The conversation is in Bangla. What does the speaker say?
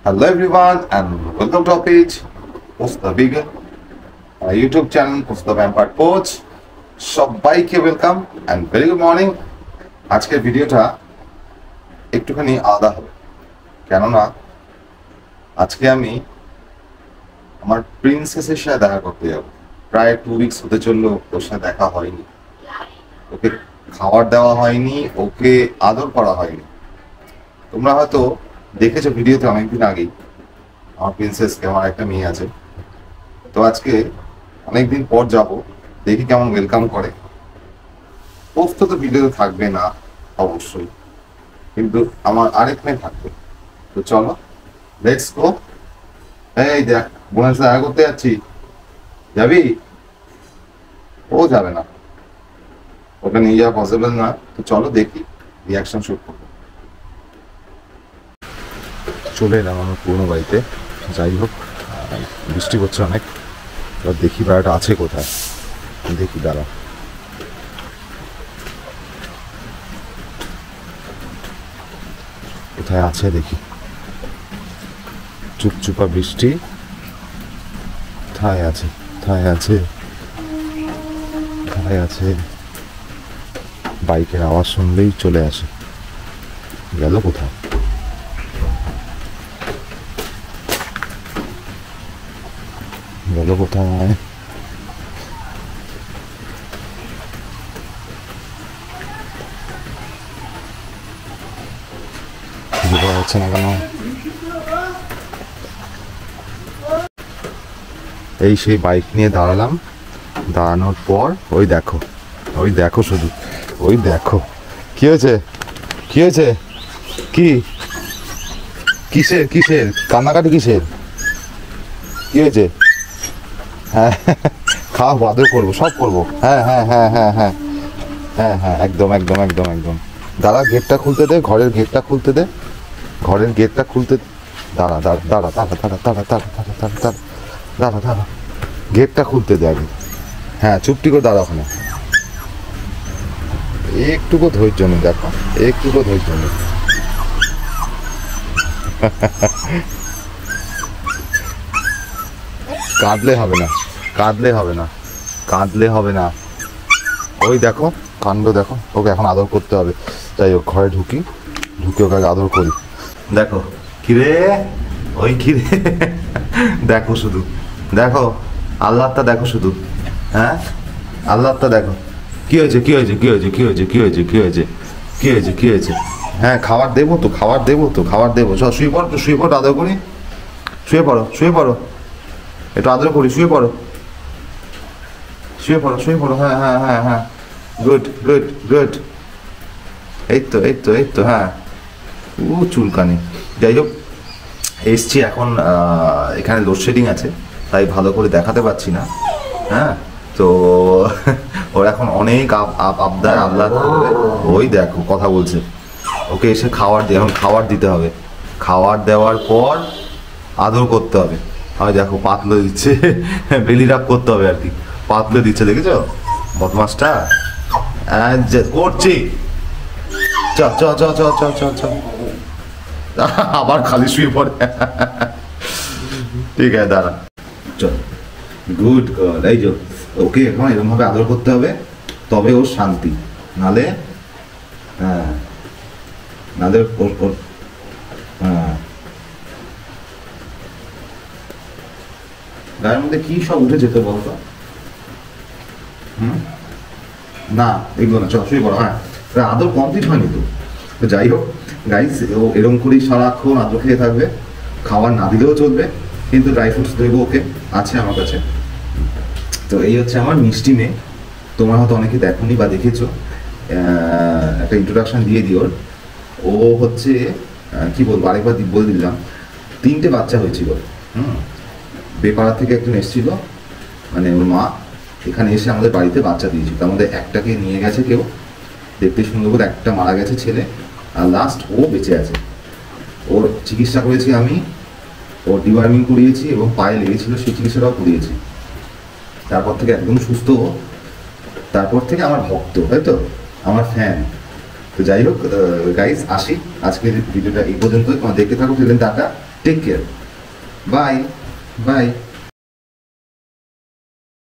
Hello everyone and welcome to our page Post the Bigger YouTube channel Post the Vampire Coach সবাইকে welcome and very good morning. আজকের ভিডিওটা একটুখানি আলাদা হবে, কেননা আজকে আমি আমার প্রিন্সেসের সাথে দেখা করতে যাব। প্রায় 2 উইকস হতে চললো ওর সাথে দেখা হয়নি, ওকে খাবার দেওয়া হয়নি, ওকে আদর করা হয়নি। তোমরা হয়তো দেখেছো ভিডিওতে অনেকদিন আগেই আমার প্রিন্সেসকে, আমার একটা মেয়ে আছে, তো আজকে অনেকদিন পর যাব, দেখি কেমন ওয়েলকাম করে। পোস্ট তো ভিডিওতে থাকবে না অবশ্যই, কিন্তু আমার আরেক মেয়ে থাকবে। তো চলো লেটস গো। এই দেখ, বোনের সাথে দেখা করতে যাচ্ছি, যাবি? ও যাবে না, ওটা নিয়ে যাওয়া পসিবল না। তো চলো দেখি, রিয়াকশন শুট করবো। চলে এলাম আমার পুরোনো বাড়িতে। যাই হোক, বৃষ্টি পড়ছে অনেক, এবার দেখি বাড়িটা আছে কোথায়, দেখি দাঁড়া। কোথায় আছে দেখি, চুপচুপা বৃষ্টি, কোথায় আছে কোথায় আছে কোথায় আছে? বাইকের আওয়াজ শুনলেই চলে আসে, গেল কোথায়? গেল কোথায়? বুঝতে পারছে না কেন? এই সেই বাইক নিয়ে দাঁড়ালাম, দাঁড়ানোর পর ওই দেখো, ওই দেখো, শুধু ওই দেখো। কি হয়েছে? কি হয়েছে? কি কিসের কিসের কান্নাকাটি কিসের? কি হয়েছে? হ্যাঁ, খাওয়া বাদও করবো, সব করবো। হ্যাঁ হ্যাঁ হ্যাঁ হ্যাঁ হ্যাঁ হ্যাঁ হ্যাঁ, একদম একদম একদম একদম। দাঁড়া, গেটটা খুলতে দে, ঘরের গেটটা খুলতে দে, ঘরের গেটটা খুলতে। দাঁড়া দাঁড়া দাঁড়া দাঁড়া দাঁড়া দাঁড়া দাঁড়া দাঁড়া দাঁড়া দাঁড়া দাঁড়া দাঁড়া, গেটটা খুলতে দে আগে। হ্যাঁ, চুপটি করে দাঁড়া ওখানে, একটুকু ধৈর্য নেই, দেখো একটুকু ধৈর্য নেই। কাঁদলে হবে না, কাঁদলে হবে না, কাঁদলে হবে না। ওই দেখো কাণ্ড, দেখো, ওকে এখন আদর করতে হবে। যাই হোক, ঘরে ঢুকি, ঢুকে ওকে আদর করি। দেখো কিরে, ওই কিরে, দেখো শুধু, দেখো আল্লাহটা দেখো শুধু। হ্যাঁ, আল্লাহটা দেখো। কি হয়েছে কি হয়েছে কি হয়েছে কি হয়েছে কি হয়েছে কি হয়েছে কি হয়েছে কি হয়েছে? হ্যাঁ, খাবার দেবো তো, খাবার দেবো তো, খাবার দেবো। চল শুয়ে পড়ো, তো শুয়ে পড়ো, আদর করি। শুয়ে পড়ো, শুয়ে পড়ো, একটু আদর করি, শুয়ে পড়ো, শুয়ে পড়ো, শুয়ে পড়ো। হ্যাঁ হ্যাঁ হ্যাঁ হ্যাঁ, গুড গুড গুড। এই তো এই তো এই তো, হ্যাঁ। চুলকানি। যাই হোক, এসছি এখন, এখানে লোডশেডিং আছে, তাই ভালো করে দেখাতে পারছি না। হ্যাঁ, তো ওর এখন অনেক আবদার আবদার করবে। ওই দেখো কথা বলছে, ওকে এসে খাবার দিয়ে, এখন খাবার দিতে হবে, খাবার দেওয়ার পর আদর করতে হবে। আমি দেখো পাতলে দিচ্ছে, বেলি রাপ করতে হবে আর কি, পাতলে দিচ্ছে, দেখেছো বদমাসটা? করছি, চ চ চ চ চ চ চ, আবার খালি শুয়ে পড়ে। ঠিক আছে, দাঁড়া, চল। Good girl. এই যে ওকে এখন এরকম ভাবে আদর করতে হবে, তবে ওর শান্তি, নালে হ্যাঁ, নালে ওর হ্যাঁ, গায়ের মধ্যে কি সব উঠে যেত বলতো? না এগুলো না, চল শুয়ে পড়ো। হ্যাঁ, আদর কমপ্লিট হয়নি তো। তো যাই হোক গাইস, ও এরকম করেই সারাক্ষণ আদর খেয়ে থাকবে, খাবার না দিলেও চলবে, কিন্তু ড্রাই ফ্রুটস দেবো ওকে, আছে আমার কাছে। তো এই হচ্ছে আমার মিষ্টি মেয়ে। তোমরা হয়তো অনেকে দেখোনি বা দেখেছো, একটা ইন্ট্রোডাকশন দিয়ে দিও। ও হচ্ছে কি বলবো, আরেকবার বলে দিলাম, 3টে বাচ্চা হয়েছিল। বেপাড়া থেকে একজন এসেছিল, মানে ওর মা এখানে এসে আমাদের বাড়িতে বাচ্চা দিয়েছিল। তার মধ্যে একটাকে নিয়ে গেছে কেউ, দেখতে সুন্দর করে, একটা মারা গেছে ছেলে, আর লাস্ট ও বেঁচে আছে। ওর চিকিৎসা করেছি আমি, ওর ডিওয়ার্মিং করিয়েছি, এবং পায়ে লেগেছিল সেই চিকিৎসাটাও করিয়েছি। তারপর থেকে একদম সুস্থ। তারপর থেকে আমার ভক্ত, তাই তো, আমার ফ্যান। তো যাই হোক গাইস, আসি, আজকের ভিডিওটা এই পর্যন্ত। তোমার দেখতে থাকো, সেদিন টাটা। Take care, bye by.